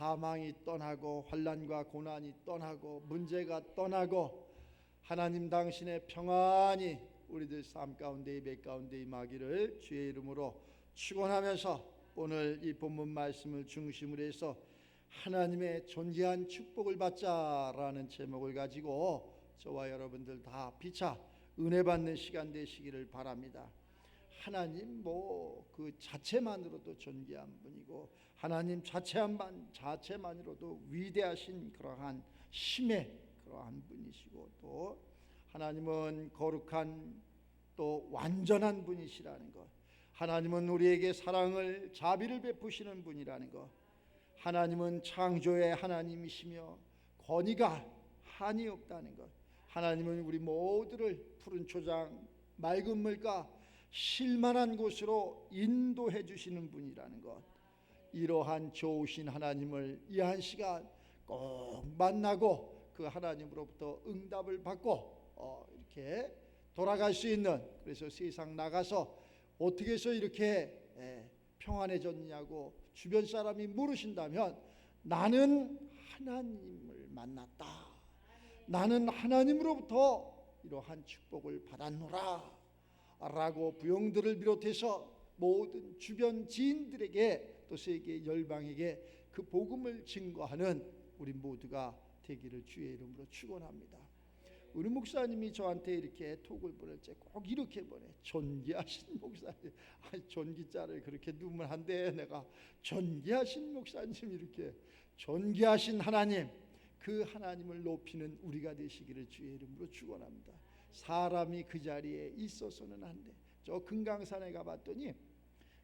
사망이 떠나고 환난과 고난이 떠나고 문제가 떠나고 하나님 당신의 평안이 우리들 삶 가운데 예배 가운데 임하기를 주의 이름으로 축원하면서 오늘 이 본문 말씀을 중심으로 해서 하나님의 존귀한 축복을 받자라는 제목을 가지고 저와 여러분들 다 피차 은혜 받는 시간 되시기를 바랍니다. 하나님 그 자체만으로도 존귀한 분이고 하나님 자체만으로도 위대하신 그러한 힘의 그러한 분이시고 또 하나님은 거룩한 또 완전한 분이시라는 것, 하나님은 우리에게 사랑을 자비를 베푸시는 분이라는 것, 하나님은 창조의 하나님이시며 권위가 한이 없다는 것, 하나님은 우리 모두를 푸른 초장 맑은 물가 쉴만한 곳으로 인도해 주시는 분이라는 것, 이러한 좋으신 하나님을 이 한 시간 꼭 만나고 그 하나님으로부터 응답을 받고 이렇게 돌아갈 수 있는, 그래서 세상 나가서 어떻게 해서 이렇게 평안해졌냐고 주변 사람이 물으신다면 나는 하나님을 만났다, 나는 하나님으로부터 이러한 축복을 받았노라 라고 부용들을 비롯해서 모든 주변 지인들에게 또 세계 열방에게 그 복음을 증거하는 우리 모두가 되기를 주의 이름으로 축원합니다. 우리 목사님이 저한테 이렇게 톡을 보낼 때 꼭 이렇게 보내. 존귀하신 목사님. 존귀자를 그렇게 넣으면 안 돼. 내가 존귀하신 목사님, 이렇게 존귀하신 하나님, 그 하나님을 높이는 우리가 되시기를 주의 이름으로 축원합니다. 사람이 그 자리에 있어서는 안 돼. 저 금강산에 가봤더니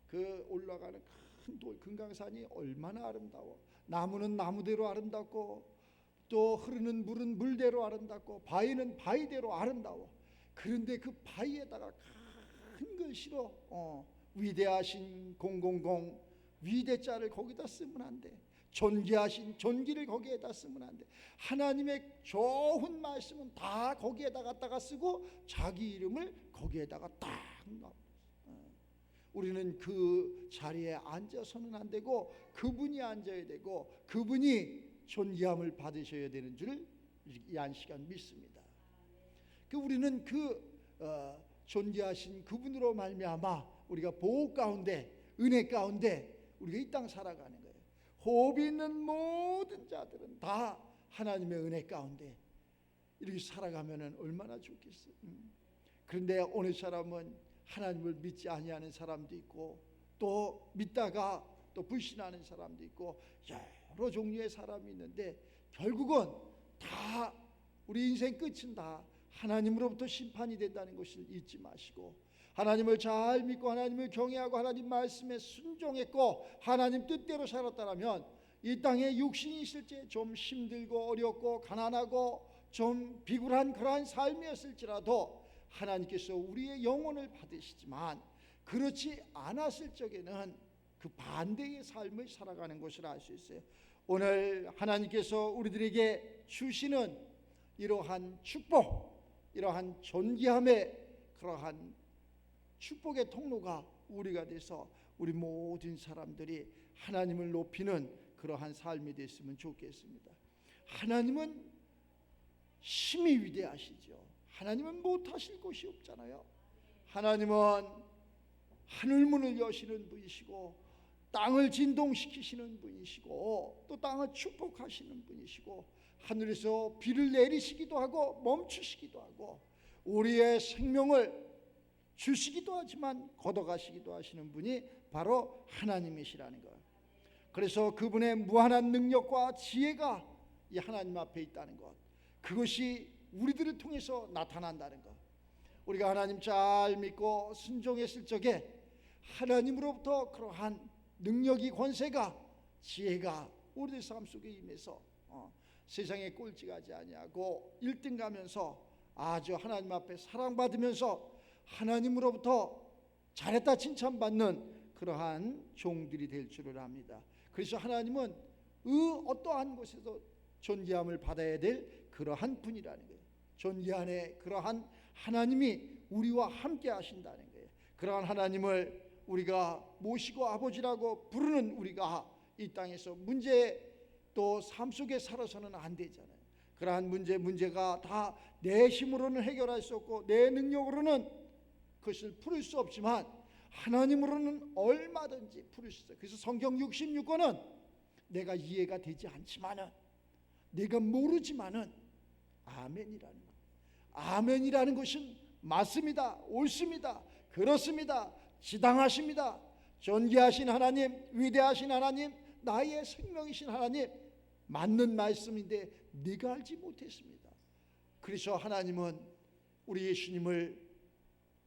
그 올라가는 큰 돌, 금강산이 얼마나 아름다워. 나무는 나무대로 아름답고 또 흐르는 물은 물대로 아름답고 바위는 바위대로 아름다워. 그런데 그 바위에다가 큰 글씨로 위대하신 000 위대자를 거기다 쓰면 안 돼. 존귀하신 존귀를 거기에다 쓰면 안 돼. 하나님의 좋은 말씀은 다 거기에다 갖다가 쓰고 자기 이름을 거기에다가 딱 넣어. 우리는 그 자리에 앉아서는 안 되고 그분이 앉아야 되고 그분이 존귀함을 받으셔야 되는 줄 이 한 시간 믿습니다. 우리는 존귀하신 그분으로 말미암아 우리가 보호 가운데 은혜 가운데 우리가 이 땅 살아가는 거예요. 호흡이 있는 모든 자들은 다 하나님의 은혜 가운데 이렇게 살아가면 얼마나 좋겠어요. 그런데 어느 사람은 하나님을 믿지 아니하는 사람도 있고 또 믿다가 또 불신하는 사람도 있고 여러 종류의 사람이 있는데 결국은 다 우리 인생 끝은 다 하나님으로부터 심판이 된다는 것을 잊지 마시고 하나님을 잘 믿고 하나님을 경외하고 하나님 말씀에 순종했고 하나님 뜻대로 살았다면 이 땅에 육신이 있을 때 좀 힘들고 어렵고 가난하고 좀 비굴한 그러한 삶이었을지라도 하나님께서 우리의 영혼을 받으시지만 그렇지 않았을 적에는 그 반대의 삶을 살아가는 것을 알 수 있어요. 오늘 하나님께서 우리들에게 주시는 이러한 축복, 이러한 존귀함의 그러한 축복의 통로가 우리가 돼서 우리 모든 사람들이 하나님을 높이는 그러한 삶이 됐으면 좋겠습니다. 하나님은 힘이 위대하시죠. 하나님은 못하실 것이 없잖아요. 하나님은 하늘문을 여시는 분이시고 땅을 진동시키시는 분이시고 또 땅을 축복하시는 분이시고 하늘에서 비를 내리시기도 하고 멈추시기도 하고 우리의 생명을 주시기도 하지만 걷어가시기도 하시는 분이 바로 하나님이시라는 거예요. 그래서 그분의 무한한 능력과 지혜가 이 하나님 앞에 있다는 것, 그것이 우리들을 통해서 나타난다는 것. 우리가 하나님 잘 믿고 순종했을 적에 하나님으로부터 그러한 능력이 권세가 지혜가 우리들 삶 속에 임해서 세상에 꼴찌가지 아니하고 1등 가면서 아주 하나님 앞에 사랑받으면서 하나님으로부터 잘했다 칭찬받는 그러한 종들이 될 줄을 압니다. 그래서 하나님은 어떠한 곳에서 존귀함을 받아야 될 그러한 분이라는 거예요. 존귀한의 그러한 하나님이 우리와 함께 하신다는 거예요. 그러한 하나님을 우리가 모시고 아버지라고 부르는 우리가 이 땅에서 문제 또 삶 속에 살아서는 안 되잖아요. 그러한 문제가 다 내 힘으로는 해결할 수 없고 내 능력으로는 그것을 풀을 수 없지만 하나님으로는 얼마든지 풀을 수 있어요. 그래서 성경 66권은 내가 이해가 되지 않지만은, 내가 모르지만은 아멘이라는 것. 아멘이라는 것은 맞습니다, 옳습니다, 그렇습니다, 지당하십니다, 존귀하신 하나님, 위대하신 하나님, 나의 생명이신 하나님, 맞는 말씀인데 네가 알지 못했습니다. 그래서 하나님은 우리 예수님을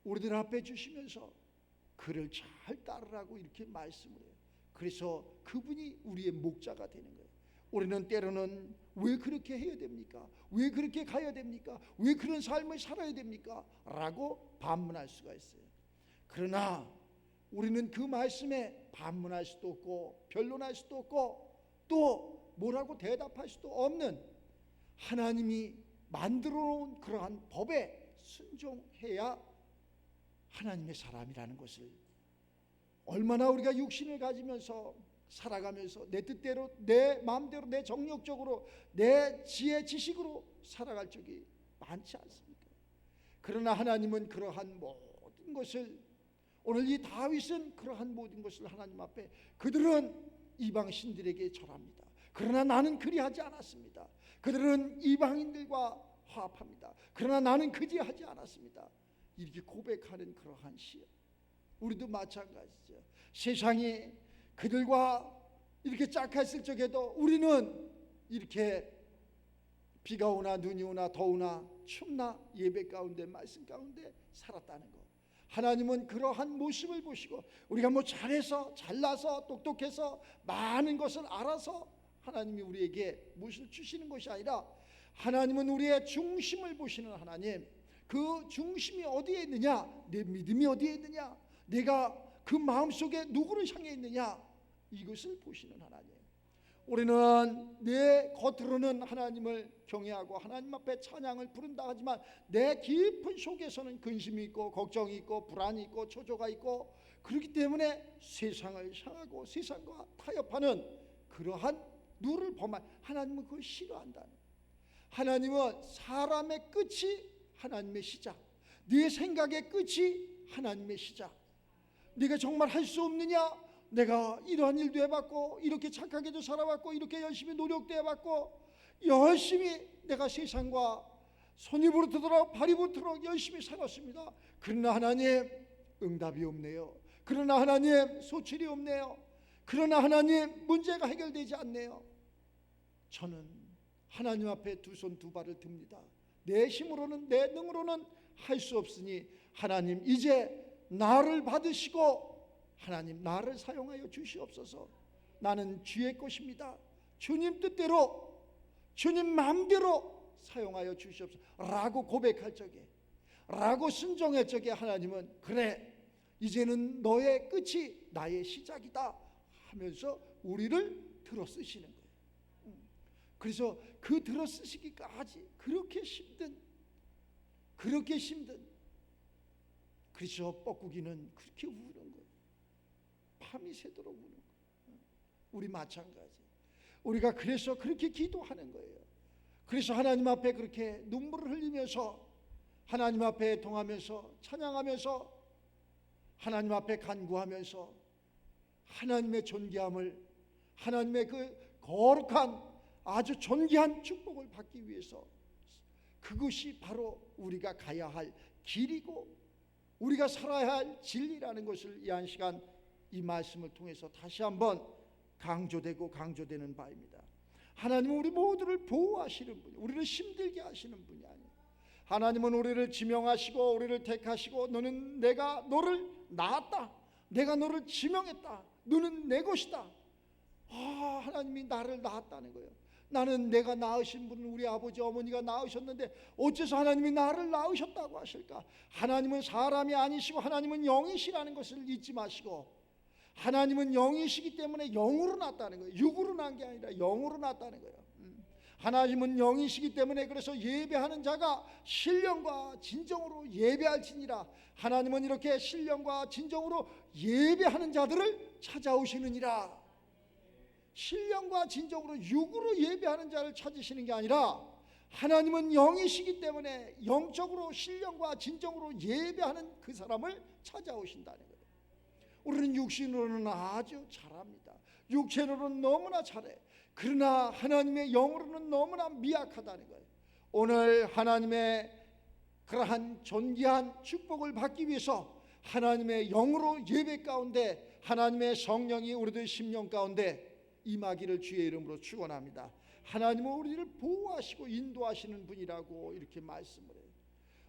우리들 앞에 주시면서 그를 잘 따르라고 이렇게 말씀을 해요. 그래서 그분이 우리의 목자가 되는 거예요. 우리는 때로는 왜 그렇게 해야 됩니까? 왜 그렇게 가야 됩니까? 왜 그런 삶을 살아야 됩니까? 라고 반문할 수가 있어요. 그러나 우리는 그 말씀에 반문할 수도 없고 변론할 수도 없고 또 뭐라고 대답할 수도 없는, 하나님이 만들어 놓은 그러한 법에 순종해야 하나님의 사람이라는 것을, 얼마나 우리가 육신을 가지면서 살아가면서 내 뜻대로, 내 마음대로, 내 정력적으로, 내 지혜 지식으로 살아갈 적이 많지 않습니까? 그러나 하나님은 그러한 모든 것을, 오늘 이 다윗은 그러한 모든 것을 하나님 앞에, 그들은 이방 신들에게 절합니다. 그러나 나는 그리하지 않았습니다. 그들은 이방인들과 화합합니다. 그러나 나는 그리하지 않았습니다. 이렇게 고백하는 그러한 시요. 우리도 마찬가지죠. 세상이 그들과 이렇게 짝했을 적에도 우리는 이렇게 비가 오나 눈이 오나 더우나 춥나 예배 가운데 말씀 가운데 살았다는 것. 하나님은 그러한 모습을 보시고, 우리가 뭐 잘해서 잘나서 똑똑해서 많은 것을 알아서 하나님이 우리에게 무엇을 주시는 것이 아니라, 하나님은 우리의 중심을 보시는 하나님, 그 중심이 어디에 있느냐, 내 믿음이 어디에 있느냐, 내가 그 마음속에 누구를 향해 있느냐, 이것을 보시는 하나님. 우리는 내 겉으로는 하나님을 경외하고 하나님 앞에 찬양을 부른다 하지만 내 깊은 속에서는 근심이 있고 걱정이 있고 불안이 있고 초조가 있고, 그렇기 때문에 세상을 향하고 세상과 타협하는 그러한 누를 범한, 하나님은 그걸 싫어한다는. 하나님은 사람의 끝이 하나님의 시작, 네 생각의 끝이 하나님의 시작. 네가 정말 할 수 없느냐? 내가 이러한 일도 해봤고 이렇게 착하게도 살아봤고 이렇게 열심히 노력도 해봤고 열심히 내가 세상과 손이 부르트도록 발이 부르트도록 열심히 살았습니다. 그러나 하나님 응답이 없네요. 그러나 하나님 소출이 없네요. 그러나 하나님 문제가 해결되지 않네요. 저는 하나님 앞에 두 손 두 발을 듭니다. 내 힘으로는 내 능으로는 할 수 없으니 하나님 이제 나를 받으시고 하나님 나를 사용하여 주시옵소서. 나는 주의 것입니다. 주님 뜻대로 주님 마음대로 사용하여 주시옵소서 라고 고백할 적에, 라고 순종할 적에 하나님은 그래 이제는 너의 끝이 나의 시작이다 하면서 우리를 들어 쓰시는 거예요. 그래서 그 들어 쓰시기까지 그렇게 힘든 그래서 뻐꾸기는 그렇게 우는 거예요. 밤이 새도록 우는 거예요. 우리 마찬가지. 우리가 그래서 그렇게 기도하는 거예요. 그래서 하나님 앞에 그렇게 눈물을 흘리면서 하나님 앞에 동하면서 찬양하면서 하나님 앞에 간구하면서 하나님의 존귀함을, 하나님의 그 거룩한 아주 존귀한 축복을 받기 위해서, 그것이 바로 우리가 가야 할 길이고 우리가 살아야 할 진리라는 것을 이 한 시간 이 말씀을 통해서 다시 한번 강조되는 바입니다. 하나님은 우리 모두를 보호하시는 분이, 우리를 힘들게 하시는 분이 아니에요. 하나님은 우리를 지명하시고 우리를 택하시고 내가 너를 낳았다, 내가 너를 지명했다, 너는 내 것이다. 하나님이 나를 낳았다는 거예요. 나는 내가 낳으신 분은 우리 아버지 어머니가 낳으셨는데 어째서 하나님이 나를 낳으셨다고 하실까? 하나님은 사람이 아니시고 하나님은 영이시라는 것을 잊지 마시고, 하나님은 영이시기 때문에 영으로 낳았다는 거예요. 육으로 낳은 게 아니라 영으로 낳았다는 거예요. 하나님은 영이시기 때문에 그래서 예배하는 자가 신령과 진정으로 예배할지니라. 하나님은 이렇게 신령과 진정으로 예배하는 자들을 찾아오시느니라. 신령과 진정으로 육으로 예배하는 자를 찾으시는 게 아니라 하나님은 영이시기 때문에 영적으로 신령과 진정으로 예배하는 그 사람을 찾아오신다는 거예요. 우리는 육신으로는 아주 잘합니다. 육체로는 너무나 잘해. 그러나 하나님의 영으로는 너무나 미약하다는 거예요. 오늘 하나님의 그러한 존귀한 축복을 받기 위해서 하나님의 영으로 예배 가운데 하나님의 성령이 우리들 심령 가운데 임하기를 주의 이름으로 축원합니다. 하나님은 우리를 보호하시고 인도하시는 분이라고 이렇게 말씀을 해요.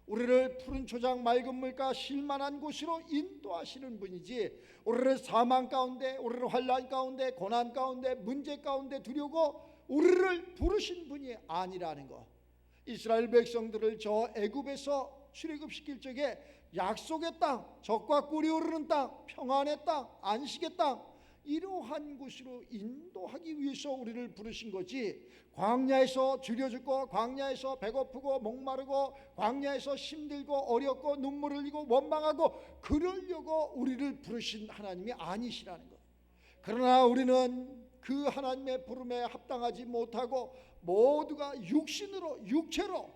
우리를 푸른 초장 맑은 물가 쉴만한 곳으로 인도하시는 분이지 우리를 사망 가운데, 우리를 환난 가운데, 고난 가운데, 문제 가운데 두려고 우리를 부르신 분이 아니라는 것. 이스라엘 백성들을 저 애굽에서 출애굽시킬 적에 약속의 땅, 적과 꿀이 흐르는 땅, 평안의 땅, 안식의 땅, 이러한 곳으로 인도하기 위해서 우리를 부르신 거지, 광야에서 줄여 죽고 광야에서 배고프고 목마르고 광야에서 힘들고 어렵고 눈물 흘리고 원망하고 그러려고 우리를 부르신 하나님이 아니시라는 것. 그러나 우리는 그 하나님의 부름에 합당하지 못하고 모두가 육체로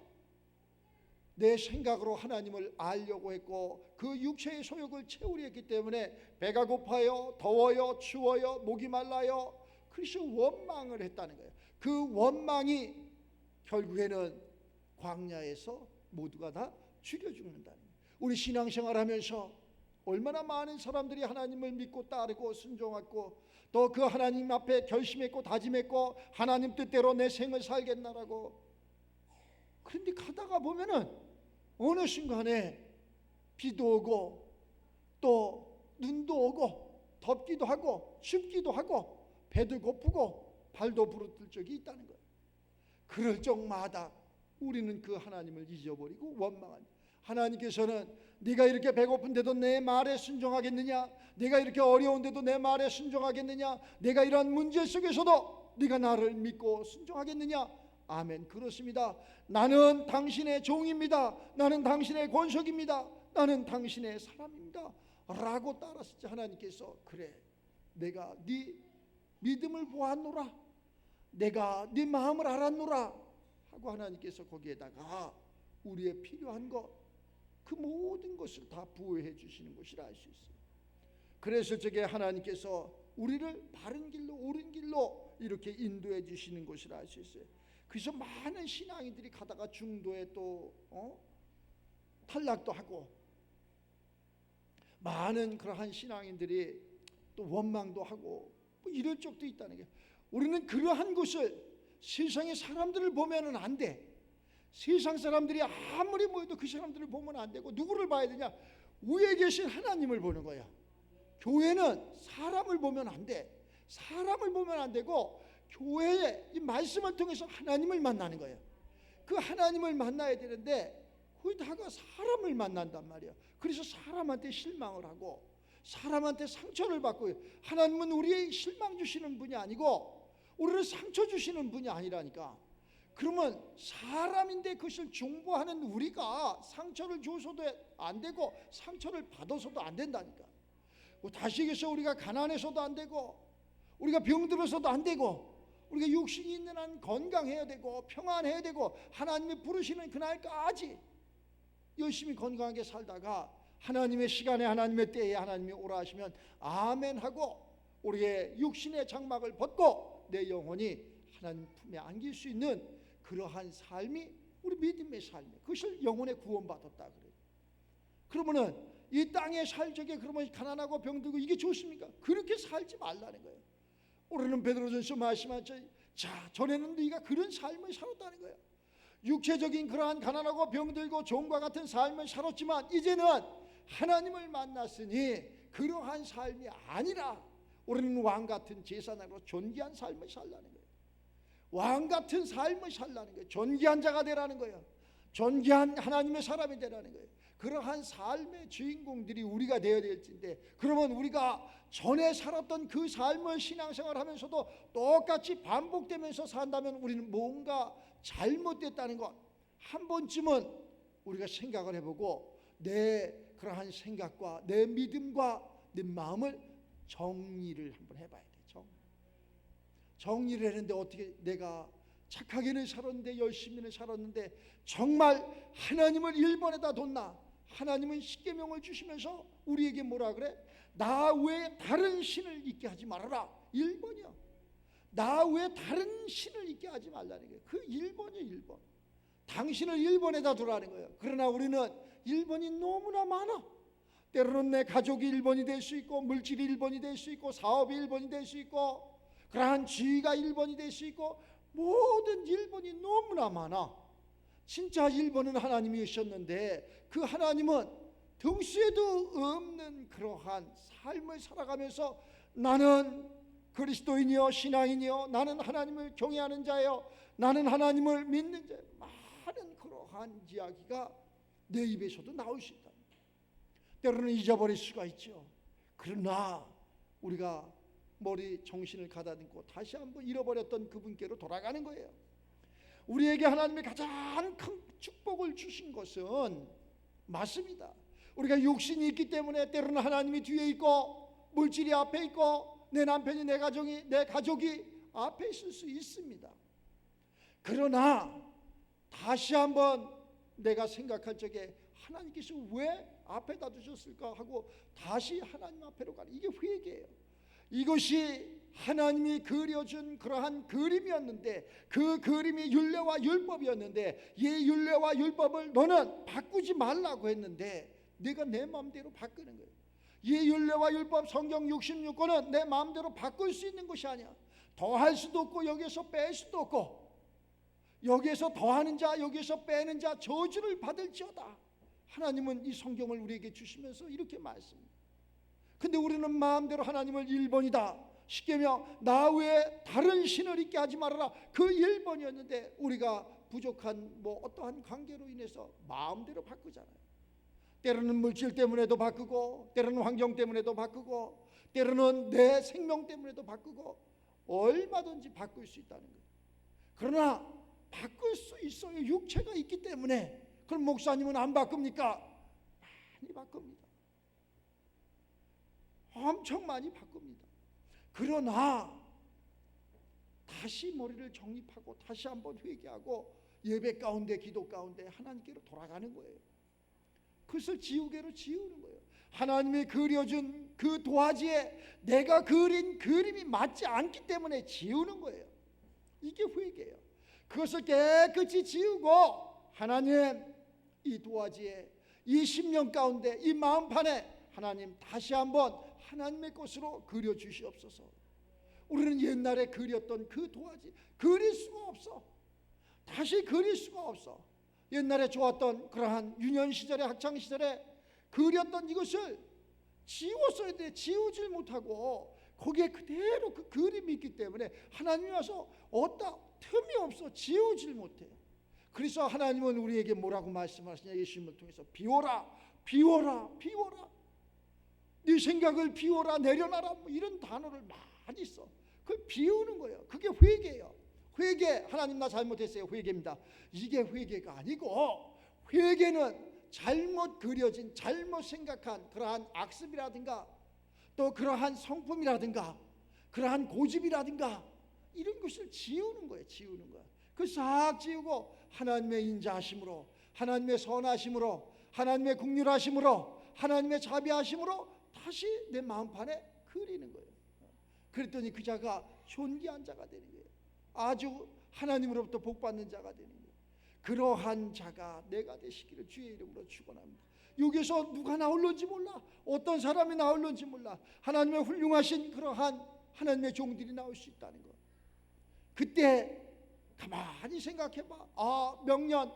내 생각으로 하나님을 알려고 했고 그 육체의 소욕을 채우려 했기 때문에 배가 고파요, 더워요, 추워요, 목이 말라요, 그래서 원망을 했다는 거예요. 그 원망이 결국에는 광야에서 모두가 다 죽여 죽는다는 거예요. 우리 신앙생활하면서 얼마나 많은 사람들이 하나님을 믿고 따르고 순종하고 또 그 하나님 앞에 결심했고 다짐했고 하나님 뜻대로 내 생을 살겠나라고. 그런데 가다가 보면은 어느 순간에 비도 오고 또 눈도 오고 덥기도 하고 춥기도 하고 배도 고프고 발도 부르뜰 적이 있다는 거예요. 그럴 적마다 우리는 그 하나님을 잊어버리고 원망한. 하나님께서는 네가 이렇게 배고픈데도 내 말에 순종하겠느냐? 네가 이렇게 어려운데도 내 말에 순종하겠느냐? 네가 이런 문제 속에서도 네가 나를 믿고 순종하겠느냐? 아멘. 그렇습니다. 나는 당신의 종입니다. 나는 당신의 권속입니다. 나는 당신의 사람입니다 라고 따랐을 때 하나님께서 그래, 내가 네 믿음을 보았노라, 내가 네 마음을 알았노라 하고 하나님께서 거기에다가 우리의 필요한 것, 그 모든 것을 다 부여해 주시는 것이라 알 수 있어요. 그래서 저게 하나님께서 우리를 바른 길로 옳은 길로 이렇게 인도해 주시는 것이라 알 수 있어요. 그래서 많은 신앙인들이 가다가 중도에 또 탈락도 하고 많은 그러한 신앙인들이 또 원망도 하고 뭐 이럴 적도 있다는 게, 우리는 그러한 것을 세상의 사람들을 보면은 안 돼. 세상 사람들이 아무리 모여도 그 사람들을 보면 안 되고 누구를 봐야 되냐? 위에 계신 하나님을 보는 거야. 교회는 사람을 보면 안 돼. 사람을 보면 안 되고 교회의 이 말씀을 통해서 하나님을 만나는 거예요. 그 하나님을 만나야 되는데 거기다가 사람을 만난단 말이에요. 그래서 사람한테 실망을 하고 사람한테 상처를 받고, 하나님은 우리의 실망 주시는 분이 아니고 우리를 상처 주시는 분이 아니라니까. 그러면 사람인데 그것을 중보하는 우리가 상처를 줘서도 안 되고 상처를 받아서도 안 된다니까. 다시 얘기해서 우리가 가난해서도 안 되고 우리가 병들어서도 안 되고 우리가 육신이 있는 한 건강해야 되고 평안해야 되고 하나님이 부르시는 그날까지 열심히 건강하게 살다가 하나님의 시간에 하나님의 때에 하나님이 오라 하시면 아멘 하고 우리의 육신의 장막을 벗고 내 영혼이 하나님 품에 안길 수 있는 그러한 삶이 우리 믿음의 삶이에요. 그것을 영혼의 구원받았다 그래요. 그러면은 이 땅에 살 적에 그러면 가난하고 병들고 이게 좋습니까? 그렇게 살지 말라는 거예요. 우리는 베드로전서 말씀하죠. 자, 전에는 네가 그런 삶을 살았다는 거예요. 육체적인 그러한 가난하고 병들고 종과 같은 삶을 살았지만 이제는 하나님을 만났으니 그러한 삶이 아니라 우리는 왕 같은 제사장으로 존귀한 삶을 살라는 거예요. 왕 같은 삶을 살라는 거예요. 존귀한 자가 되라는 거예요. 존귀한 하나님의 사람이 되라는 거예요. 그러한 삶의 주인공들이 우리가 되어야 될진데, 그러면 우리가 전에 살았던 그 삶을 신앙생활하면서도 똑같이 반복되면서 산다면 우리는 뭔가 잘못됐다는 것 한 번쯤은 우리가 생각을 해보고 내 그러한 생각과 내 믿음과 내 마음을 정리를 한번 해봐야 되죠. 정리를 했는데 어떻게 내가 착하게는 살았는데 열심히는 살았는데 정말 하나님을 1번에다 뒀나? 하나님은 십계명을 주시면서 우리에게 뭐라 그래? 나 외에 다른 신을 있게 하지 말아라. 1번이야. 나 외에 다른 신을 있게 하지 말라는 거예요. 그 1번이에요. 1번. 당신을 1번에다 두라는 거예요. 그러나 우리는 1번이 너무나 많아. 때로는 내 가족이 1번이 될 수 있고, 물질이 1번이 될 수 있고, 사업이 1번이 될 수 있고, 그러한 지위가 1번이 될 수 있고, 모든 1번이 너무나 많아. 진짜 1번은 하나님이셨는데 그 하나님은 등수에도 없는 그러한 삶을 살아가면서 나는 그리스도인이요 신앙인이요 나는 하나님을 경외하는 자요 나는 하나님을 믿는 자요, 많은 그러한 이야기가 내 입에서도 나올 수 있다. 때로는 잊어버릴 수가 있죠. 그러나 우리가 머리 정신을 가다듬고 다시 한번 잃어버렸던 그분께로 돌아가는 거예요. 우리에게 하나님의 가장 큰 축복을 주신 것은 맞습니다. 우리가 육신이 있기 때문에 때로는 하나님이 뒤에 있고 물질이 앞에 있고 내 남편이 내 가족이 앞에 있을 수 있습니다. 그러나 다시 한번 내가 생각할 적에 하나님께서 왜 앞에다 두셨을까 하고 다시 하나님 앞에로 가는, 이게 회개예요. 이것이 하나님이 그려준 그러한 그림이었는데 그 그림이 율례와 율법이었는데 이 율례와 율법을 너는 바꾸지 말라고 했는데 내가 내 마음대로 바꾸는 거예요. 이 율례와 율법 성경 66권은 내 마음대로 바꿀 수 있는 것이 아니야. 더할 수도 없고 여기서 뺄 수도 없고, 여기에서 더하는 자 여기에서 빼는 자 저주를 받을지어다. 하나님은 이 성경을 우리에게 주시면서 이렇게 말씀합니다. 근데 우리는 마음대로 하나님을 1번이다. 십계명 나 외에 다른 신을 있게 하지 말아라. 그 1번이었는데 우리가 부족한 어떠한 관계로 인해서 마음대로 바꾸잖아요. 때로는 물질 때문에도 바꾸고, 때로는 환경 때문에도 바꾸고, 때로는 내 생명 때문에도 바꾸고, 얼마든지 바꿀 수 있다는 거예요. 그러나 바꿀 수 있어요. 육체가 있기 때문에. 그럼 목사님은 안 바꿉니까? 많이 바꿉니다. 엄청 많이 바꿉니다. 그러나 다시 머리를 정립하고 다시 한번 회개하고 예배 가운데 기도 가운데 하나님께로 돌아가는 거예요. 그것을 지우개로 지우는 거예요. 하나님이 그려준 그 도화지에 내가 그린 그림이 맞지 않기 때문에 지우는 거예요. 이게 회개예요. 그것을 깨끗이 지우고 하나님 이 도화지에 이 심령 가운데 이 마음판에 하나님 다시 한번 하나님의 것으로 그려주시옵소서. 우리는 옛날에 그렸던 그 도화지 그릴 수가 없어. 다시 그릴 수가 없어. 옛날에 좋았던 그러한 유년 시절에 학창 시절에 그렸던 이것을 지웠어야 돼. 지우질 못하고 거기에 그대로 그 그림이 있기 때문에 하나님이 와서 어디다 틈이 없어. 지우질 못해요. 그래서 하나님은 우리에게 뭐라고 말씀하시냐, 예수님을 통해서 비워라 비워라 비워라, 네 생각을 비워라 내려놔라, 이런 단어를 많이 써. 그걸 비우는 거예요. 그게 회개예요. 회개, 하나님 나 잘못했어요, 회개입니다. 이게 회개가 아니고, 회개는 잘못 그려진 잘못 생각한 그러한 악습이라든가 또 그러한 성품이라든가 그러한 고집이라든가 이런 것을 지우는 거예요. 지우는 거야. 그 싹 지우고 하나님의 인자하심으로, 하나님의 선하심으로, 하나님의 긍휼하심으로, 하나님의 자비하심으로 다시 내 마음판에 그리는 거예요. 그랬더니 그 자가 존귀한 자가 되는 거예요. 아주 하나님으로부터 복받는 자가 되는 거예요. 그러한 자가 내가 되시기를 주의 이름으로 축원합니다. 여기서 누가 나올는지 몰라. 어떤 사람이 나올는지 몰라. 하나님의 훌륭하신 그러한 하나님의 종들이 나올 수 있다는 것. 그때 가만히 생각해봐. 명년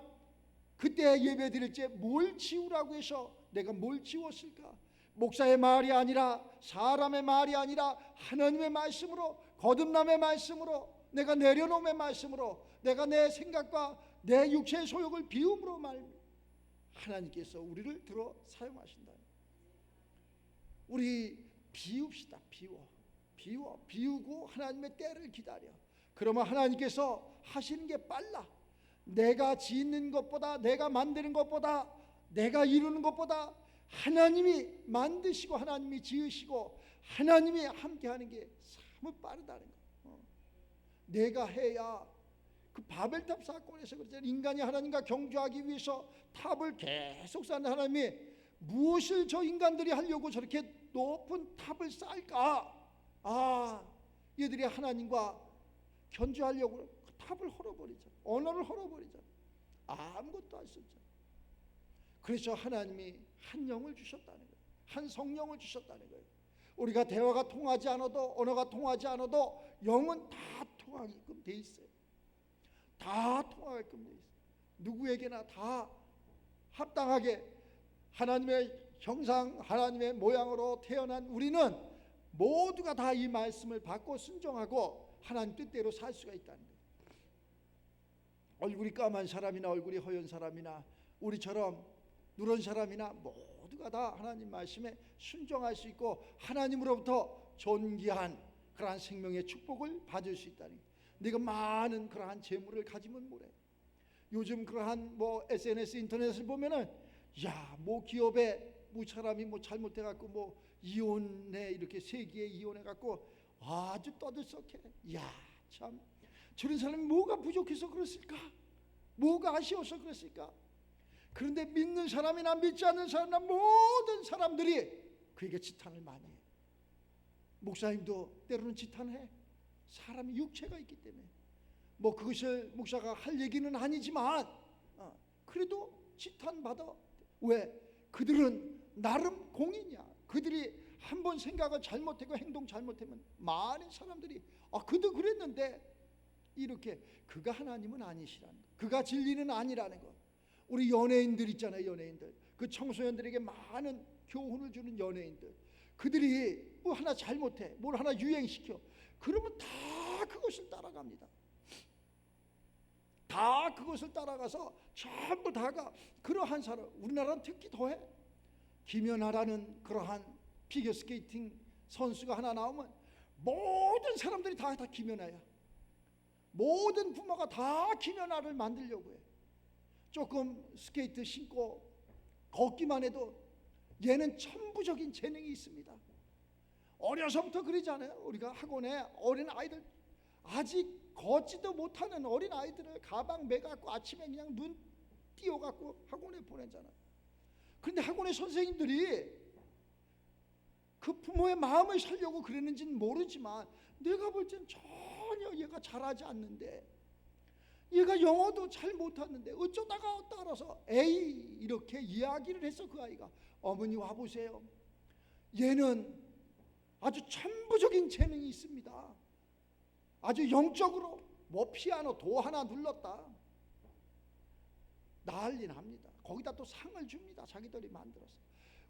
그때 예배 드릴 때 뭘 지우라고 해서 내가 뭘 지웠을까? 목사의 말이 아니라, 사람의 말이 아니라 하나님의 말씀으로, 거듭남의 말씀으로, 내가 내려놓음의 말씀으로, 내가 내 생각과 내 육체의 소욕을 비움으로 하나님께서 우리를 들어 사용하신다. 우리 비웁시다. 비우고 하나님의 때를 기다려. 그러면 하나님께서 하시는 게 빨라. 내가 짓는 것보다, 내가 만드는 것보다, 내가 이루는 것보다 하나님이 만드시고 하나님이 지으시고 하나님이 함께하는 게 참 빠르다는 거. 내가 해야. 그 바벨탑 사건에서 그랬잖아요. 인간이 하나님과 경주하기 위해서 탑을 계속 쌓는 하나님이 무엇을 저 인간들이 하려고 저렇게 높은 탑을 쌓을까? 얘들이 하나님과 견주하려고 그 탑을 헐어버리자. 언어를 헐어버리자. 아무것도 할 수 없잖아. 그래서 하나님이 한 영을 주셨다는 거예요. 한 성령을 주셨다는 거예요. 우리가 대화가 통하지 않아도, 언어가 통하지 않아도 영은 다 통하게끔 돼 있어요. 다 통하게끔 돼 있어요. 누구에게나 다 합당하게 하나님의 형상, 하나님의 모양으로 태어난 우리는 모두가 다 이 말씀을 받고 순종하고 하나님 뜻대로 살 수가 있다는 거예요. 얼굴이 까만 사람이나 얼굴이 허연 사람이나 우리처럼 누런 사람이나 모두가 다 하나님 말씀에 순종할 수 있고 하나님으로부터 존귀한 그러한 생명의 축복을 받을 수 있다는 거예요. 네가 많은 그러한 재물을 가지면 뭐래. 요즘 그러한 SNS 인터넷을 보면은 뭐 기업에 사람이 잘못해갖고 이혼해, 이렇게 세기에 이혼해갖고 아주 떠들썩해. 참 저런 사람이 뭐가 부족해서 그랬을까? 뭐가 아쉬워서 그랬을까? 그런데 믿는 사람이나 믿지 않는 사람이나 모든 사람들이 그에게 지탄을 많이 해. 목사님도 때로는 지탄해. 사람이 육체가 있기 때문에 그것을 목사가 할 얘기는 아니지만 그래도 지탄받아. 왜? 그들은 나름 공인이야. 그들이 한번 생각을 잘못하고 행동 잘못하면 많은 사람들이 그도 그랬는데 이렇게. 그가 하나님은 아니시라는 거. 그가 진리는 아니라는 거. 우리 연예인들 있잖아요. 연예인들, 그 청소년들에게 많은 교훈을 주는 연예인들, 그들이 하나 잘못해, 뭘 하나 유행시켜, 그러면 다 그것을 따라갑니다. 다 그것을 따라가서 전부 다가 그러한 사람. 우리나라는 특히 더해. 김연아라는 그러한 피겨스케이팅 선수가 하나 나오면 모든 사람들이 다 김연아야. 모든 부모가 다 김연아를 만들려고 해. 조금 스케이트 신고 걷기만 해도 얘는 천부적인 재능이 있습니다. 어려서부터 그러잖아요. 우리가 학원에 어린 아이들, 아직 걷지도 못하는 어린 아이들을 가방 매갖고 아침에 그냥 눈 띄워갖고 학원에 보내잖아. 그런데 학원의 선생님들이 그 부모의 마음을 살려고 그랬는지는 모르지만 내가 볼 땐 전혀 얘가 잘하지 않는데, 얘가 영어도 잘 못하는데 어쩌다가 따라서 에이 이렇게 이야기를 해서 그 아이가, 어머니 와보세요, 얘는 아주 천부적인 재능이 있습니다. 아주 영적으로 피아노 도 하나 눌렀다 난리 납니다. 거기다 또 상을 줍니다. 자기들이 만들어서.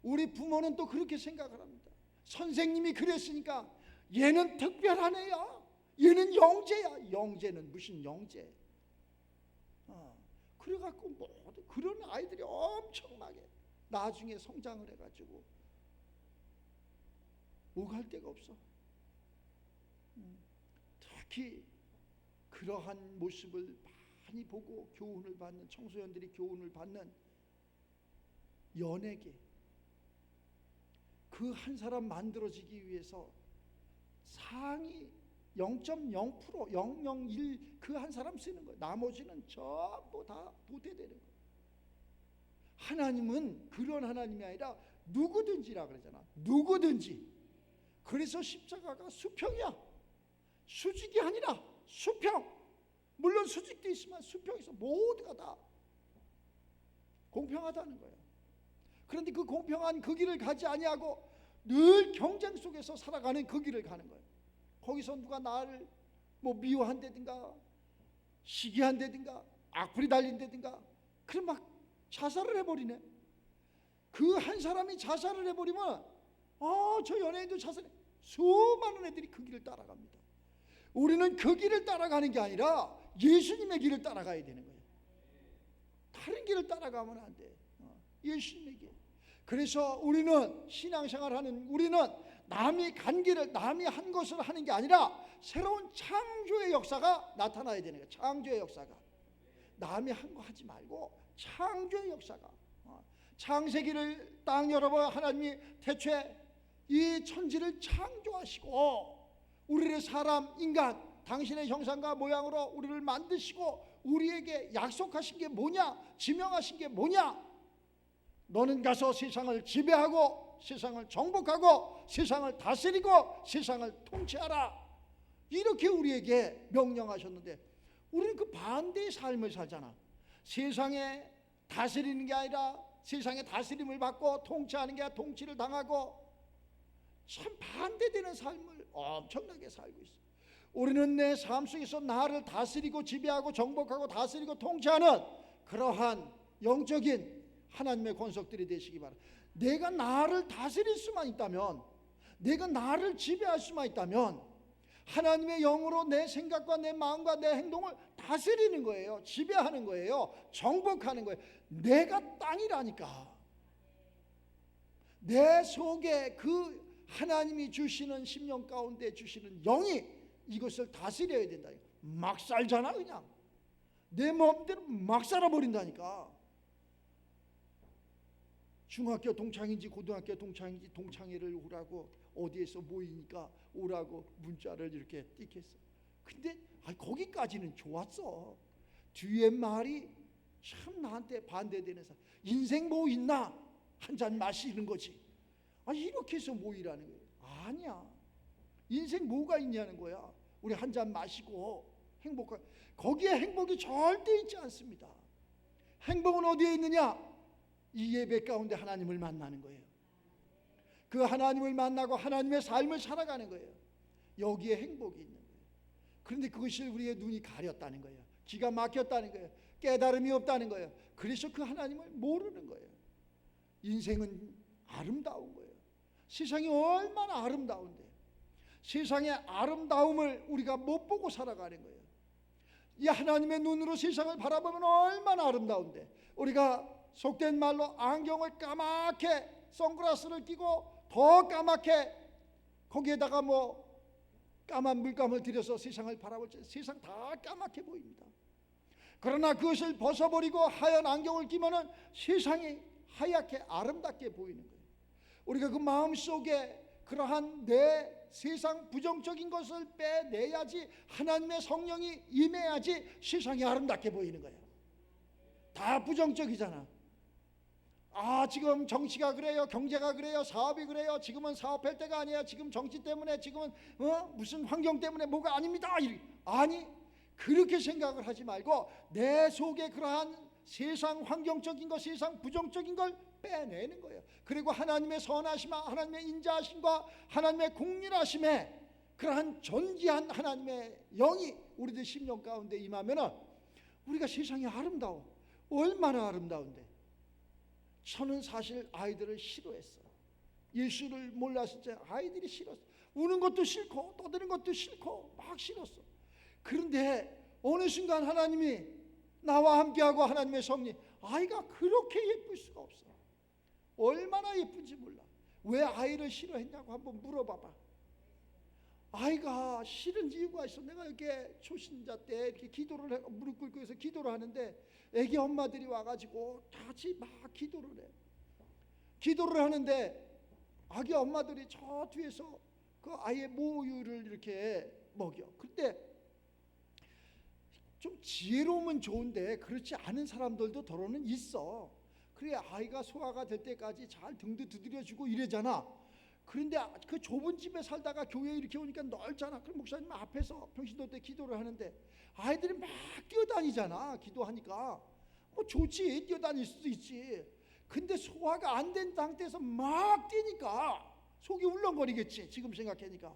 우리 부모는 또 그렇게 생각을 합니다. 선생님이 그랬으니까 얘는 특별한 애야, 얘는 영재야. 영재는 무슨 영재? 그래갖고 그런 아이들이 엄청나게 나중에 성장을 해가지고 오갈 데가 없어. 특히 그러한 모습을 많이 보고 교훈을 받는 청소년들이 교훈을 받는 연예계, 그 한 사람 만들어지기 위해서 상위 0.0%, 001 그 한 사람 쓰는 거예요. 나머지는 전부 다 도태되는 거예요. 하나님은 그런 하나님이 아니라 누구든지라 그러잖아. 누구든지. 그래서 십자가가 수평이야. 수직이 아니라 수평. 물론 수직도 있지만 수평에서 모두가 다 공평하다는 거예요. 그런데 그 공평한 그 길을 가지 아니하고 늘 경쟁 속에서 살아가는 그 길을 가는 거예요. 거기서 누가 나를 미워한다든가 시기한다든가 악플이 달린다든가 그럼 막 자살을 해버리네. 그 한 사람이 자살을 해버리면 저 연예인도 자살해. 수많은 애들이 그 길을 따라갑니다. 우리는 그 길을 따라가는 게 아니라 예수님의 길을 따라가야 되는 거예요. 다른 길을 따라가면 안 돼. 예수님의 길. 그래서 우리는 신앙생활하는 우리는 남이 간 길을, 남이 한 것을 하는 게 아니라 새로운 창조의 역사가 나타나야 되는 거예요. 창조의 역사가. 남이 한 거 하지 말고 창조의 역사가. 창세기를 땅 열어봐 하나님이 태초에 이 천지를 창조하시고 우리를 사람, 인간, 당신의 형상과 모양으로 우리를 만드시고 우리에게 약속하신 게 뭐냐? 지명하신 게 뭐냐? 너는 가서 세상을 지배하고 세상을 정복하고 세상을 다스리고 세상을 통치하라. 이렇게 우리에게 명령하셨는데 우리는 그 반대의 삶을 살잖아. 세상에 다스리는 게 아니라 세상의 다스림을 받고 통치하는 게 아니라 통치를 당하고 참 반대되는 삶을 엄청나게 살고 있어. 우리는 내 삶 속에서 나를 다스리고 지배하고 정복하고 다스리고 통치하는 그러한 영적인 하나님의 권속들이 되시기 바랍니다. 내가 나를 다스릴 수만 있다면, 내가 나를 지배할 수만 있다면 하나님의 영으로 내 생각과 내 마음과 내 행동을 다스리는 거예요. 지배하는 거예요. 정복하는 거예요. 내가 땅이라니까. 내 속에 그 하나님이 주시는 심령 가운데 주시는 영이 이것을 다스려야 된다. 막 살잖아. 그냥 내 마음대로 막 살아버린다니까. 중학교 동창인지 고등학교 동창인지 동창회를 오라고 어디에서 모이니까 오라고 문자를 이렇게 띡했어. 근데 거기까지는 좋았어. 뒤에 말이 참 나한테 반대되는 사람. 인생 뭐 있나? 한 잔 마시는 거지. 이렇게 해서 모이라는 거예요. 아니야. 인생 뭐가 있냐는 거야. 우리 한 잔 마시고 행복한, 거기에 행복이 절대 있지 않습니다. 행복은 어디에 있느냐? 이 예배 가운데 하나님을 만나는 거예요. 그 하나님을 만나고 하나님의 삶을 살아가는 거예요. 여기에 행복이 있는 거예요. 그런데 그것이 우리의 눈이 가렸다는 거예요. 기가 막혔다는 거예요. 깨달음이 없다는 거예요. 그래서 그 하나님을 모르는 거예요. 인생은 아름다운 거예요. 세상이 얼마나 아름다운데 세상의 아름다움을 우리가 못 보고 살아가는 거예요. 이 하나님의 눈으로 세상을 바라보면 얼마나 아름다운데 우리가 속된 말로 안경을 까맣게 선글라스를 끼고 더 까맣게 거기에다가 까만 물감을 들여서 세상을 바라볼 때 세상 다 까맣게 보입니다. 그러나 그것을 벗어버리고 하얀 안경을 끼면은 세상이 하얗게 아름답게 보이는 거예요. 우리가 그 마음속에 그러한 내 세상 부정적인 것을 빼내야지, 하나님의 성령이 임해야지 세상이 아름답게 보이는 거예요. 다 부정적이잖아. 지금 정치가 그래요, 경제가 그래요, 사업이 그래요, 지금은 사업할 때가 아니에요, 지금 정치 때문에, 지금은 무슨 환경 때문에 뭐가 아닙니다. 아니, 그렇게 생각을 하지 말고 내 속에 그러한 세상 환경적인 것, 세상 부정적인 걸 빼내는 거예요. 그리고 하나님의 선하심과 하나님의 인자하심과 하나님의 공률하심에 그러한 존귀한 하나님의 영이 우리들 심령 가운데 임하면은 우리가 세상이 아름다워. 얼마나 아름다운데. 저는 사실 아이들을 싫어했어요. 예수를 몰랐을 때 아이들이 싫었어. 우는 것도 싫고 떠드는 것도 싫고 막 싫었어. 그런데 어느 순간 하나님이 나와 함께하고 하나님의 성령, 아이가 그렇게 예쁠 수가 없어. 얼마나 예쁜지 몰라. 왜 아이를 싫어했냐고 한번 물어봐봐. 아이가 싫은 이유가 있어. 내가 이렇게 초신자 때 이렇게 기도를 해, 무릎 꿇고 해서 기도를 하는데 애기 엄마들이 와가지고 같이 막 기도를 해. 기도를 하는데 아기 엄마들이 저 뒤에서 그 아이의 모유를 이렇게 먹여. 근데 좀 지혜로우면 좋은데 그렇지 않은 사람들도 더러는 있어. 그래 아이가 소화가 될 때까지 잘 등도 두드려주고 이러잖아. 그런데 그 좁은 집에 살다가 교회에 이렇게 오니까 넓잖아. 그럼 목사님 앞에서 평신도 때 기도를 하는데 아이들이 막 뛰어다니잖아. 기도하니까 좋지, 뛰어다닐 수도 있지. 근데 소화가 안 된 상태에서 막 뛰니까 속이 울렁거리겠지. 지금 생각하니까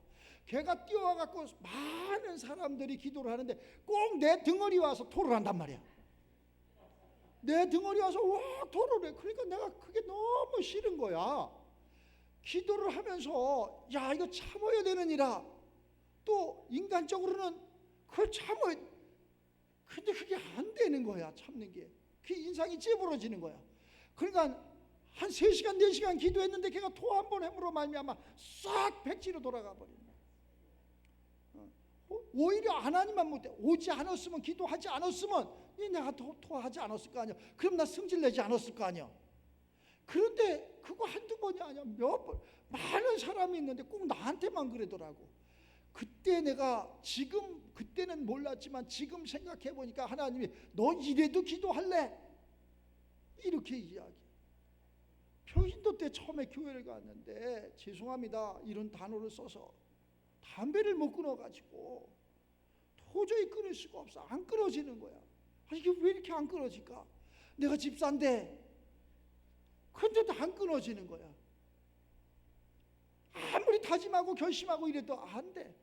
걔가 뛰어와갖고 많은 사람들이 기도를 하는데 꼭 내 등어리 와서 토를 한단 말이야. 내 등어리 와서 와 토를 해. 그러니까 내가 그게 너무 싫은 거야. 기도를 하면서 야 이거 참아야 되느니라. 또 인간적으로는 그걸 참아야, 근데 그게 안 되는 거야. 참는 게. 그 인상이 찌부러지는 거야. 그러니까 한 3시간 4시간 기도했는데 걔가 토 한 번 해물어 말미암아 싹 백지로 돌아가 버린 거야. 오히려 하나님만 못해. 오지 않았으면, 기도하지 않았으면 내가 토하지 않았을 거 아니야. 그럼 나 승질내지 않았을 거 아니야. 그런데 그거 한두 번이 아니야. 몇 번, 많은 사람이 있는데 꼭 나한테만 그러더라고. 그때 내가 지금 그때는 몰랐지만 지금 생각해 보니까 하나님이 너 이래도 기도할래? 이렇게 이야기. 평신도 때 처음에 교회를 갔는데 죄송합니다 이런 단어를 써서 담배를 못 끊어가지고 도저히 끊을 수가 없어. 안 끊어지는 거야. 이게 왜 이렇게 안 끊어질까? 내가 집사인데 근데도 안 끊어지는 거야. 아무리 다짐하고 결심하고 이래도 안 돼.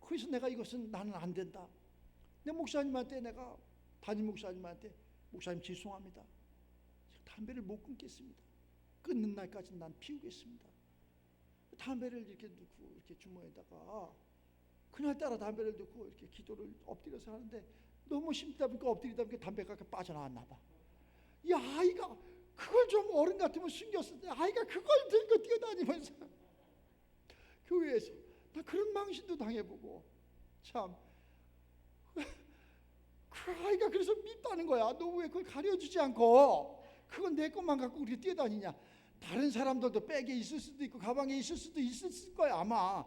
그래서 내가 이것은 나는 안 된다. 내 목사님한테 내가 담임 목사님한테 목사님 죄송합니다. 담배를 못 끊겠습니다. 끊는 날까지 난 피우겠습니다. 담배를 이렇게 넣고 이렇게 주머니에다가 그날따라 담배를 넣고 이렇게 기도를 엎드려서 하는데 너무 힘들다 보니까 엎드리다 보니까 담배가 빠져나왔나 봐. 이 아이가 그걸 좀 어른 같으면 숨겼을 때 아이가 그걸 들고 뛰어다니면서 교회에서 나 그런 망신도 당해보고 참 그 아이가 그래서 밉다는 거야. 너 왜 그걸 가려주지 않고 그건 내 것만 갖고 우리 뛰어다니냐. 다른 사람들도 백에 있을 수도 있고 가방에 있을 수도 있을 거야 아마.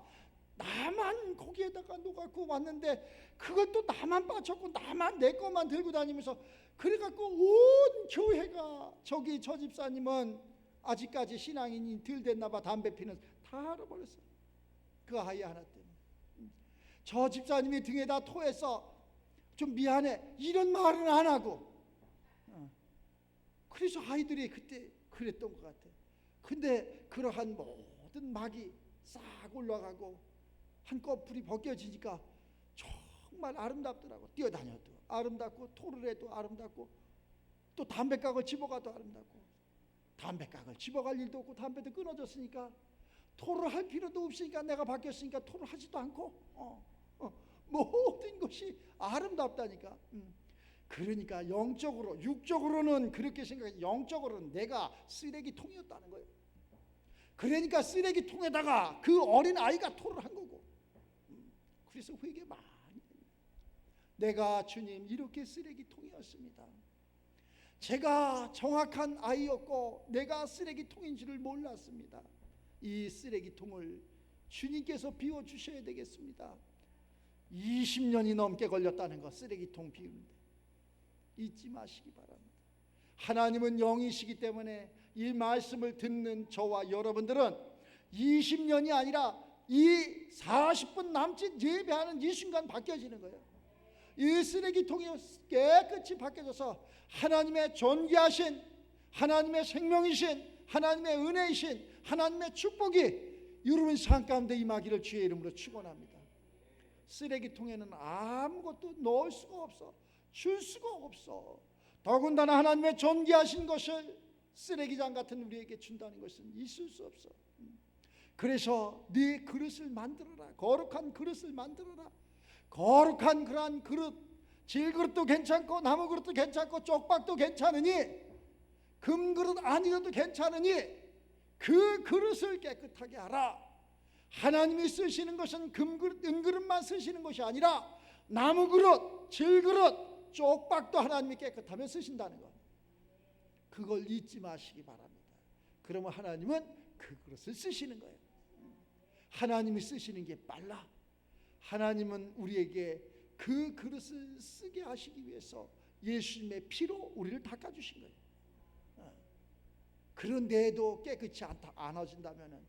나만 거기에다가 놓고 왔는데 그것도 나만 빠졌고 나만 내 것만 들고 다니면서 그래갖고 온 교회가 저기 저 집사님은 아직까지 신앙인이 덜 됐나 봐. 담배 피는 다 알아버렸어. 그 아이 하나 때문에. 저 집사님이 등에다 토해서 좀 미안해 이런 말은 안 하고 그래서 아이들이 그때 그랬던 것 같아. 근데 그러한 모든 막이 싹 올라가고 한꺼풀이 벗겨지니까 정말 아름답더라고. 뛰어다녀도 아름답고 토를 해도 아름답고 또 담배각을 집어가도 아름답고 담배각을 집어갈 일도 없고 담배도 끊어졌으니까 토를 할 필요도 없으니까 내가 바뀌었으니까 토를 하지도 않고 모든 것이 아름답다니까. 그러니까 영적으로 육적으로는 그렇게 생각해. 영적으로는 내가 쓰레기통이었다는 거예요. 그러니까 쓰레기통에다가 그 어린 아이가 토를 한 거고. 그래서 회개 많이 됩니다. 내가 주님 이렇게 쓰레기통이었습니다. 제가 정확한 아이였고 내가 쓰레기통인 줄을 몰랐습니다. 이 쓰레기통을 주님께서 비워주셔야 되겠습니다. 20년이 넘게 걸렸다는 거 쓰레기통 비우는데 잊지 마시기 바랍니다. 하나님은 영이시기 때문에 이 말씀을 듣는 저와 여러분들은 20년이 아니라 이 40분 남짓 예배하는 이 순간 바뀌어지는 거예요. 이 쓰레기통이 깨끗이 바뀌어져서 하나님의 존귀하신 하나님의 생명이신 하나님의 은혜이신 하나님의 축복이 여러분 삶 가운데 임하기를 주의 이름으로 축원합니다. 쓰레기통에는 아무것도 넣을 수가 없어. 줄 수가 없어. 더군다나 하나님의 존귀하신 것을 쓰레기장 같은 우리에게 준다는 것은 있을 수 없어. 그래서 네 그릇을 만들어라. 거룩한 그릇을 만들어라. 거룩한 그러한 그릇, 질그릇도 괜찮고 나무 그릇도 괜찮고 쪽박도 괜찮으니 금그릇 아니어도 괜찮으니 그 그릇을 깨끗하게 하라. 하나님이 쓰시는 것은 금그릇, 은그릇만 쓰시는 것이 아니라 나무 그릇, 질그릇, 쪽박도 하나님이 깨끗하면 쓰신다는 것. 그걸 잊지 마시기 바랍니다. 그러면 하나님은 그 그릇을 쓰시는 거예요. 하나님이 쓰시는 게 빨라. 하나님은 우리에게 그 그릇을 쓰게 하시기 위해서 예수님의 피로 우리를 닦아주신 거예요. 그런데도 깨끗이 안 해진다면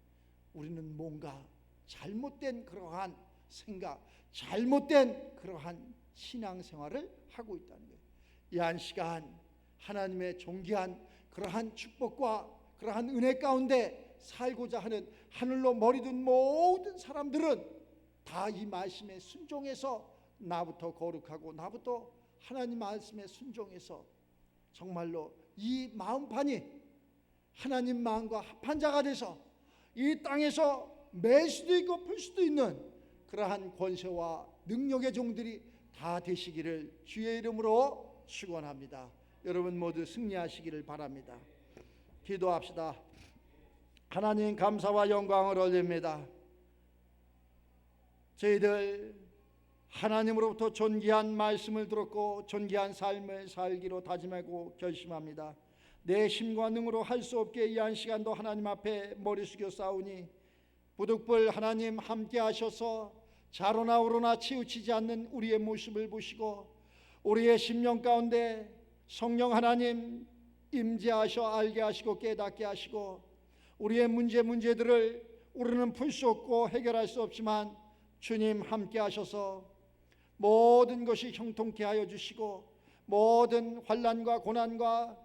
우리는 뭔가 잘못된 그러한 생각, 잘못된 그러한 신앙생활을 하고 있다는 거예요. 이 한 시간 하나님의 존귀한 그러한 축복과 그러한 은혜 가운데 살고자 하는 하늘로 머리 든 모든 사람들은 다 이 말씀에 순종해서 나부터 거룩하고 나부터 하나님 말씀에 순종해서 정말로 이 마음판이 하나님 마음과 합한 자가 돼서 이 땅에서 맬 수도 있고 풀 수도 있는 그러한 권세와 능력의 종들이 다 되시기를 주의 이름으로 축원합니다. 여러분 모두 승리하시기를 바랍니다. 기도합시다. 하나님 감사와 영광을 올립니다. 저희들 하나님으로부터 존귀한 말씀을 들었고 존귀한 삶을 살기로 다짐하고 결심합니다. 내 힘과 능으로 할 수 없게 이 한 시간도 하나님 앞에 머리 숙여 싸우니 부득불 하나님 함께 하셔서 좌로나 우로나 치우치지 않는 우리의 모습을 보시고 우리의 심령 가운데 성령 하나님 임재하셔 알게 하시고 깨닫게 하시고 우리의 문제들을 우리는 풀 수 없고 해결할 수 없지만 주님 함께 하셔서 모든 것이 형통케 하여 주시고 모든 환난과 고난과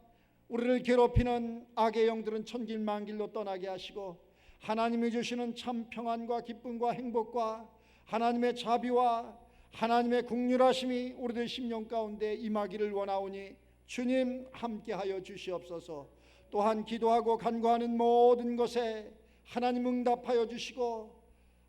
우리를 괴롭히는 악의 영들은 천길만길로 떠나게 하시고 하나님이 주시는 참 평안과 기쁨과 행복과 하나님의 자비와 하나님의 긍휼하심이 우리들 심령 가운데 임하기를 원하오니 주님 함께하여 주시옵소서. 또한 기도하고 간구하는 모든 것에 하나님 응답하여 주시고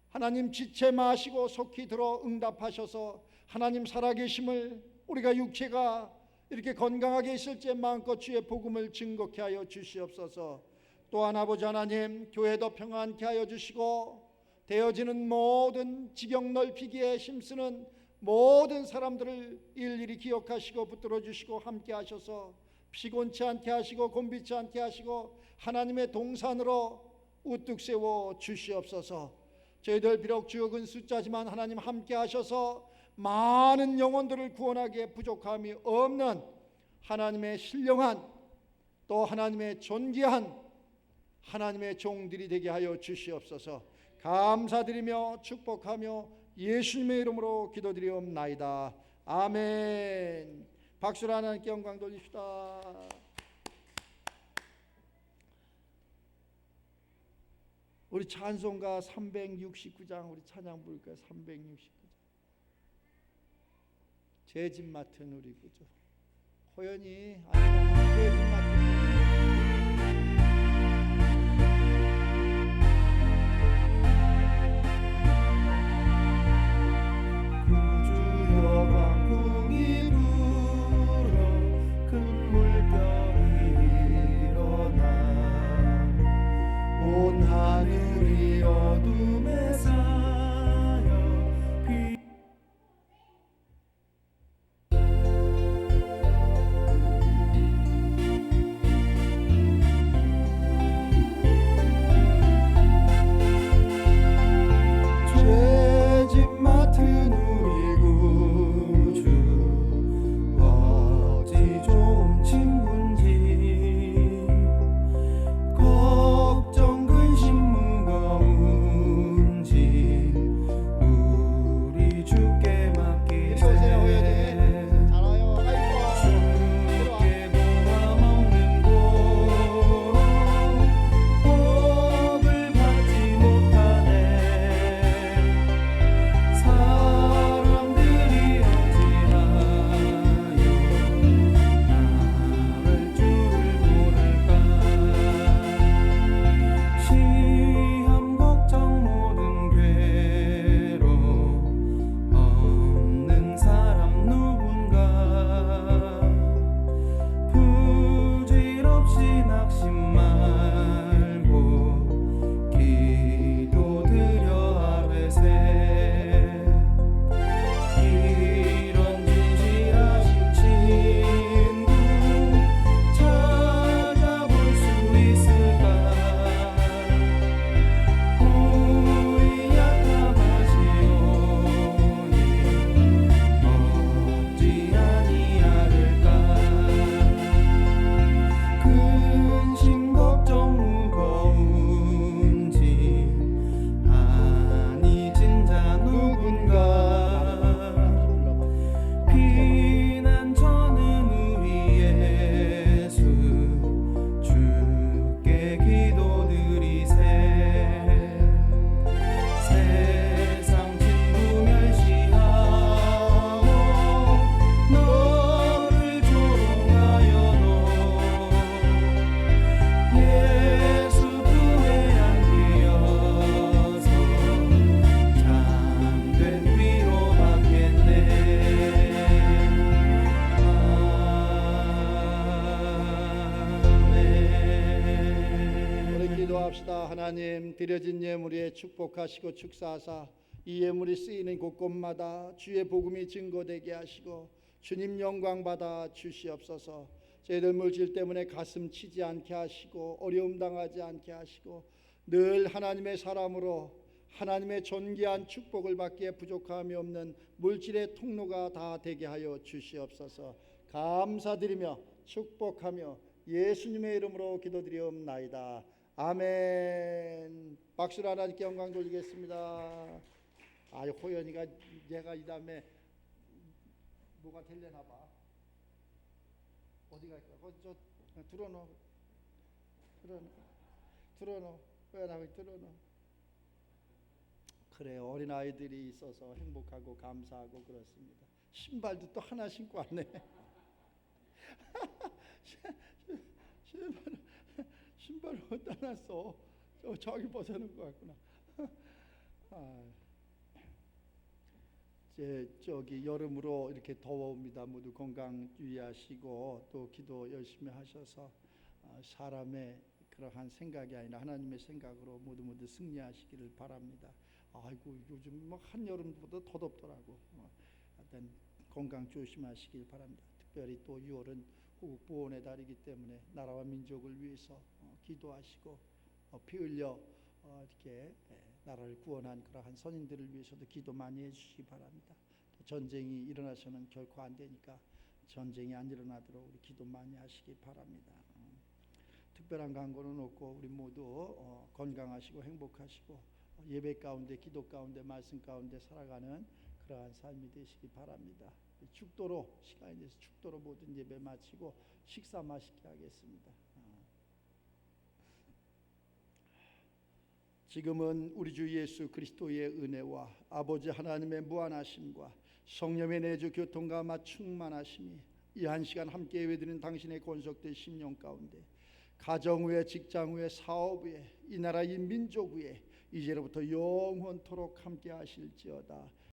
하나님 지체 마시고 속히 들어 응답하셔서 하나님 살아계심을 우리가 육체가 이렇게 건강하게 있을 때 마음껏 주의 복음을 증거케 하여 주시옵소서. 또한 아버지 하나님 교회도 평안케 하여 주시고 되어지는 모든 지경 넓히기에 힘쓰는 모든 사람들을 일일이 기억하시고 붙들어 주시고 함께 하셔서 피곤치 않게 하시고 곤비치 않게 하시고 하나님의 동산으로 우뚝 세워 주시옵소서. 저희들 비록 적은 숫자지만 하나님 함께 하셔서 많은 영혼들을 구원하기에 부족함이 없는 하나님의 신령한 또 하나님의 존귀한 하나님의 종들이 되게 하여 주시옵소서. 감사드리며 축복하며 예수님의 이름으로 기도드리옵나이다. 아멘. 박수로 하나님께 영광 돌립시다. 우리 찬송가 369장 우리 찬양 부를까요? 369장. 제 집 맡은 우리 구주. 호연이 아니라 제 집 맡은 하늘이 어둠에 쌓여 죄짐 맡은 우리 구주 어찌 좋은 친구인지 걱정 근심 무거운지 우리 주께 맡기세. 주께 보람 없는 곳 복을 받지 못하네. 사람들이 어찌하여 나를 줄을 모를까. 시험 걱정 모든 괴로움 없는 사람 누군가. 부질없이 낙심 말고 기도드려 아뢰세. 이런 진실하신 친구 찾아볼 수 있을까. 우리 약함하시오니 어찌 아니하릴까. 근심 걱정 무거운지 아니 진짜 누군가. 피난처는 우리 예수 주께 기도드리세. 세상 친구 멸시하고 너를 조롱하여도 예수 품에 안기어서 참된 위로받겠네. 우리 아멘. 기도합시다. 하나님 드려진 예물에 축복하시고 축사하사 이 예물이 쓰이는 곳곳마다 주의 복음이 증거되게 하시고 주님 영광 받아 주시옵소서. 저희들 물질 때문에 가슴 치지 않게 하시고 어려움 당하지 않게 하시고 늘 하나님의 사람으로 하나님의 존귀한 축복을 받기에 부족함이 없는 물질의 통로가 다 되게 하여 주시옵소서. 감사드리며 축복하며 예수님의 이름으로 기도드리옵나이다. 아멘. 박수로 하나님께 영광 돌리겠습니다. 호연이가 얘가 이 다음에 뭐가 되려나 봐. 어디 갈까? 저 들어놓어. 호연하고 들어놓어. 그래요. 어린 아이들이 있어서 행복하고 감사하고 그렇습니다. 신발도 또 하나 신고 왔네. 신발을 어디다 놨어? 저기 벗어놓은 것 같구나. 저기 여름으로 이렇게 더워옵니다. 모두 건강 유의하시고 또 기도 열심히 하셔서 사람의 그러한 생각이 아니라 하나님의 생각으로 모두 승리하시기를 바랍니다. 아이고 요즘 뭐 한여름보다 더 덥더라고. 하여튼 건강 조심하시길 바랍니다. 특별히 또 6월은 호국 보훈의 달이기 때문에 나라와 민족을 위해서 기도하시고 피 흘려 이렇게 나라를 구원한 그러한 선인들을 위해서도 기도 많이 해주시기 바랍니다. 또 전쟁이 일어나서는 결코 안 되니까 전쟁이 안 일어나도록 우리 기도 많이 하시기 바랍니다. 특별한 간구는 없고 우리 모두 건강하시고 행복하시고 예배 가운데 기도 가운데 말씀 가운데 살아가는 그러한 삶이 되시기 바랍니다. 축도로 시간이 돼서 축도로 모든 예배 마치고 식사 맛있게 하겠습니다. 지금은 우리 주 예수 그리스도의 은혜와 아버지 하나님의 무한하심과 성령의 내주 교통과 충만하심이 이 한 시간 함께 예배드리는 당신의 권속된 심령 가운데 가정 후에 직장 후에 사업 후에 이 나라 이 민족 후에 이제로부터 영원토록 함께 하실지어다.